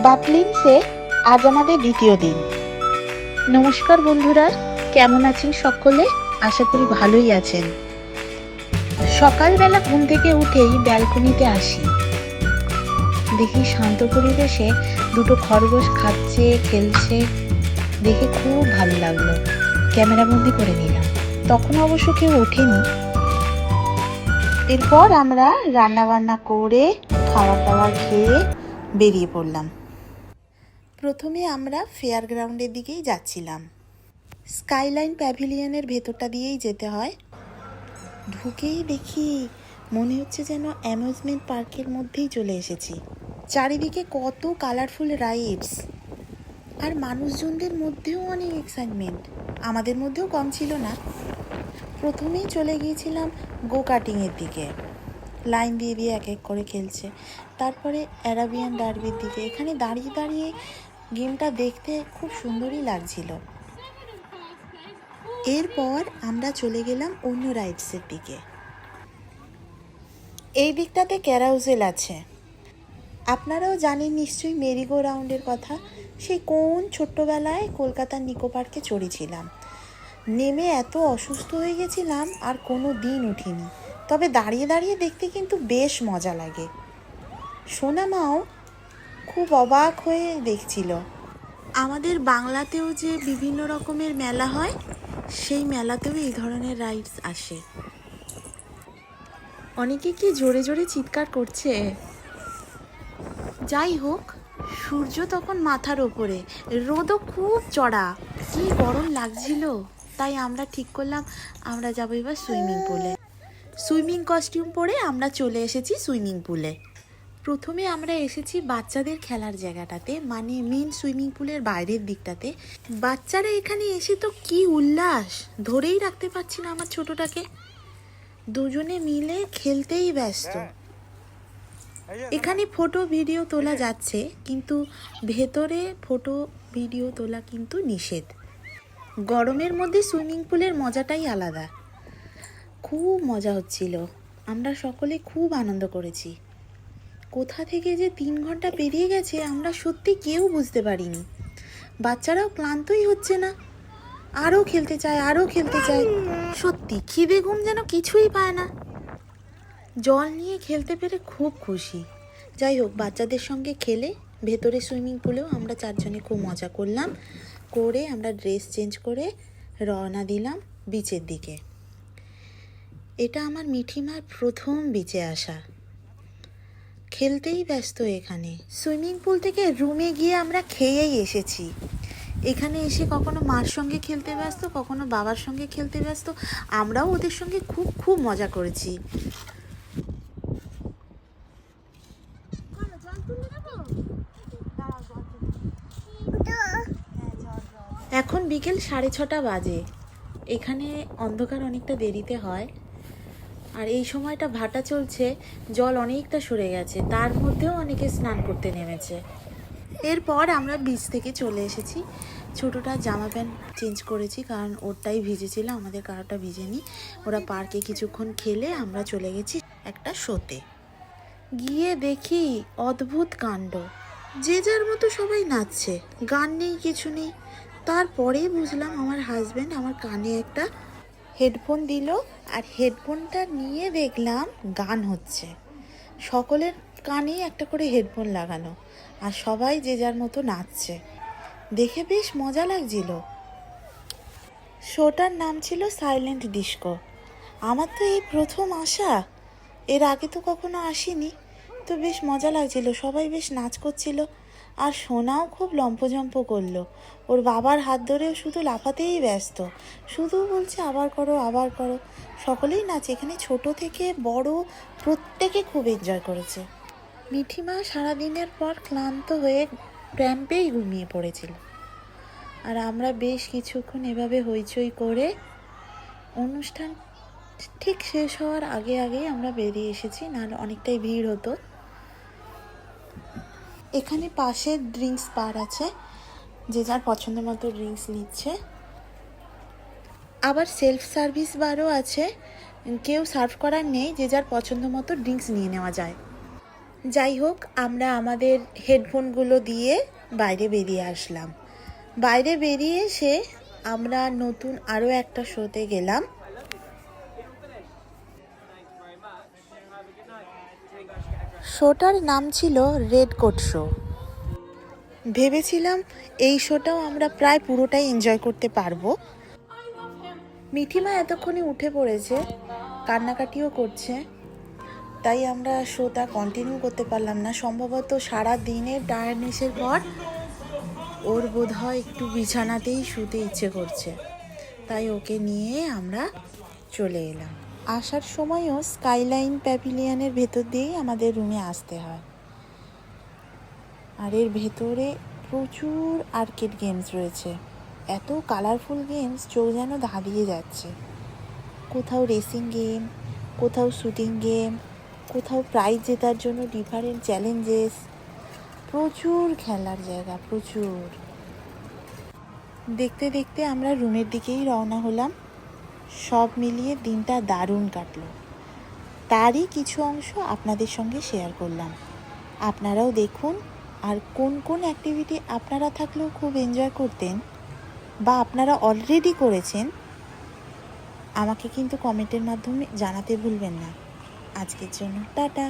বাকলিংসে আজ আমাদের দ্বিতীয় দিন। নমস্কার বন্ধুরা, কেমন আছেন সকলে? আশা করি ভালোই আছেন। সকালবেলা ঘুম থেকে উঠেই ব্যালকনিতে আসি, দেখি শান্ত পরিবেশে দুটো খরগোশ খাচ্ছে, খেলছে, দেখে খুব ভালো লাগলো। ক্যামেরাবন্দি করে নিলাম। তখন অবশ্য কেউ ওঠেনি। এরপর আমরা রান্না বান্না করে খাবার দাবার খেয়ে বেরিয়ে পড়লাম। প্রথমে আমরা ফেয়ার গ্রাউন্ডের দিকেই যাচ্ছিলাম। স্কাইলাইন প্যাভিলিয়নের ভেতরটা দিয়েই যেতে হয়। ঢুকেই দেখি মনে হচ্ছে যেন অ্যামিউজমেন্ট পার্কের মধ্যেই চলে এসেছি। চারিদিকে কত কালারফুল রাইডস, আর মানুষজনদের মধ্যেও অনেক এক্সাইটমেন্ট। আমাদের মধ্যেও কম ছিল না। প্রথমেই চলে গিয়েছিলাম গো কার্টিংয়ের দিকে। লাইন দিয়ে দিয়ে এক এক করে খেলছে। তারপরে অ্যারাবিয়ান ডার্বির দিকে। এখানে দাঁড়িয়ে দাঁড়িয়ে গেমটা দেখতে খুব সুন্দরই লাগছিল। এরপর আমরা চলে গেলাম অন্য রাইডসের দিকে। এই দিকটাতে ক্যারাউজেল আছে। আপনারাও জানেন নিশ্চয়ই মেরিগো রাউন্ডের কথা। সেই কোন ছোট্টবেলায় কলকাতার নিকো পার্কে চড়েছিলাম। নেমে এত অসুস্থ হয়ে গেছিলাম আর কোনো দিন উঠিনি। তবে দাঁড়িয়ে দাঁড়িয়ে দেখতে কিন্তু বেশ মজা লাগে। সোনামাও খুব অবাক হয়ে দেখছিল। আমাদের বাংলাতেও যে বিভিন্ন রকমের মেলা হয়, সেই মেলাতেও এই ধরনের রাইডস আসে। অনেকে কি জোরে জোরে চিৎকার করছে। যাই হোক, সূর্য তখন মাথার ওপরে, রোদও খুব চড়া, কি গরম লাগছিল। তাই আমরা ঠিক করলাম আমরা যাবো এবার সুইমিং পুলে। সুইমিং কস্টিউম পরে আমরা চলে এসেছি সুইমিং পুলে। প্রথমে আমরা এসেছি বাচ্চাদের খেলার জায়গাটাতে, মানে মেন সুইমিং পুলের বাইরের দিকটাতে। বাচ্চারা এখানে এসে তো কি উল্লাস, ধরেই রাখতে পারছি না আমার ছোটটাকে। দুজনে মিলে খেলতেই ব্যস্ত। এখানে ফটো ভিডিও তোলা যাচ্ছে, কিন্তু ভেতরে ফটো ভিডিও তোলা কিন্তু নিষেধ। গরমের মধ্যে সুইমিং পুলের মজাটাই আলাদা। খুব মজা হচ্ছিল। আমরা সকলে খুব আনন্দ করেছি। কোথা থেকে যে 3 ঘন্টা পেরিয়ে গেছে আমরা সত্যি কেউ বুঝতে পারিনি। বাচ্চারাও ক্লান্তই হচ্ছে না, আরও খেলতে চায়, আরও খেলতে চায়। সত্যি খিদে ঘুম যেন কিছুই পায় না। জল নিয়ে খেলতে পেরে খুব খুশি। যাই হোক, বাচ্চাদের সঙ্গে খেলে ভেতরে সুইমিং পুলেও আমরা 4 জনে খুব মজা করলাম। করে আমরা ড্রেস চেঞ্জ করে রওনা দিলাম বিচের দিকে। এটা আমার মিঠিমার প্রথম বিচে আসা। খেলতেই ব্যস্ত এখানে। সুইমিং পুল থেকে রুমে গিয়ে আমরা খেয়েই এসেছি। এখানে এসে কখনো মার সঙ্গে খেলতে ব্যস্ত, কখনো বাবার সঙ্গে খেলতে ব্যস্ত। আমরাও ওদের সঙ্গে খুব খুব মজা করেছি। এখন বিকেল 6:30 বাজে। এখানে অন্ধকার অনেকটা দেরিতে হয়, আর এই সময়টা ভাটা চলছে, জল অনেকটা সরে গেছে, তার মধ্যেও অনেকে স্নান করতে নেমেছে। এরপর আমরা বিচ থেকে চলে এসেছি। ছোটোটা জামা প্যান্ট চেঞ্জ করেছি, কারণ ওরটাই ভিজেছিল, আমাদের কারোটা ভিজেনি। ওরা পার্কে কিছুক্ষণ খেলে আমরা চলে গেছি একটা শোতে। গিয়ে দেখি অদ্ভুত কাণ্ড। যে যার মতো সবাই নাচছে, গান নেই, কিছু নেই। তারপরে বুঝলাম আমার হাজব্যান্ড আমার কানে একটা হেডফোন দিল, আর হেডফোনটা নিয়ে দেখলাম গান হচ্ছে। সকলের কানেই একটা করে হেডফোন লাগানো, আর সবাই যে যার মতো নাচছে। দেখে বেশ মজা লাগছিল। শোটার নাম ছিল সাইলেন্ট ডিস্কো। আমার তো এই প্রথম আসা, এর আগে তো কখনো আসিনি। তো বেশ মজা লাগছিল, সবাই বেশ নাচ করছিল। আর সোনাও খুব লম্পজম্প করলো। ওর বাবার হাত ধরেও শুধু লাফাতেই ব্যস্ত, শুধু বলছে আবার করো, আবার করো। সকলেই নাচে, এখানে ছোট থেকে বড় প্রত্যেকে খুব এনজয় করেছে। মিঠিমা সারাদিনের পর ক্লান্ত হয়ে ক্র্যাম্পেই ঘুমিয়ে পড়েছিল, আর আমরা বেশ কিছুক্ষণ এভাবে হইচই করে অনুষ্ঠান ঠিক শেষ হওয়ার আগে আগেই আমরা বেরিয়ে এসেছি, নাহলে অনেকটাই ভিড় হতো। এখানে পাশে ড্রিঙ্কস বার আছে, যে যার পছন্দ মতো ড্রিঙ্কস নিচ্ছে। আবার সেলফ সার্ভিস বারও আছে, কেউ সার্ভ করার নেই, যে যার পছন্দ মতো ড্রিঙ্কস নিয়ে নেওয়া যায়। যাই হোক, আমরা আমাদের হেডফোনগুলো দিয়ে বাইরে বেরিয়ে আসলাম। বাইরে বেরিয়ে এসে আমরা নতুন আরও একটা শোতে গেলাম। শোটার নাম ছিল রেড কোট শো। ভেবেছিলাম এই শোটাও আমরা প্রায় পুরোটাই এনজয় করতে পারবো। মিঠিমা এতক্ষণে উঠে পড়েছে, কান্নাকাটিও করছে, তাই আমরা শোটা কন্টিনিউ করতে পারলাম না। সম্ভবত সারা দিনের টায়ার্ডনেসের পর ওর বোধহয় একটু বিছানাতেই শুতে ইচ্ছে করছে, তাই ওকে নিয়ে আমরা চলে এলাম। আসার সময়ও স্কাইলাইন প্যাভিলিয়নের ভেতর দিয়েই আমাদের রুমে আসতে হয়। আর এর ভেতরে প্রচুর আর্কেড গেমস রয়েছে, এত কালারফুল গেমস, চোখ যেন ধাঁধিয়ে যাচ্ছে। কোথাও রেসিং গেম, কোথাও শুটিং গেম, কোথাও প্রাইজ জেতার জন্য ডিফারেন্ট চ্যালেঞ্জেস, প্রচুর খেলার জায়গা, প্রচুর। দেখতে দেখতে আমরা রুমের দিকেই রওনা হলাম। সব মিলিয়ে দিনটা দারুণ কাটলো। তারই কিছু অংশ আপনাদের সঙ্গে শেয়ার করলাম। আপনারাও দেখুন, আর কোন কোন অ্যাক্টিভিটি আপনারা থাকলেও খুব এনজয় করতেন বা আপনারা অলরেডি করেছেন আমাকে কিন্তু কমেন্টের মাধ্যমে জানাতে ভুলবেন না। আজকের জন্য টাটা।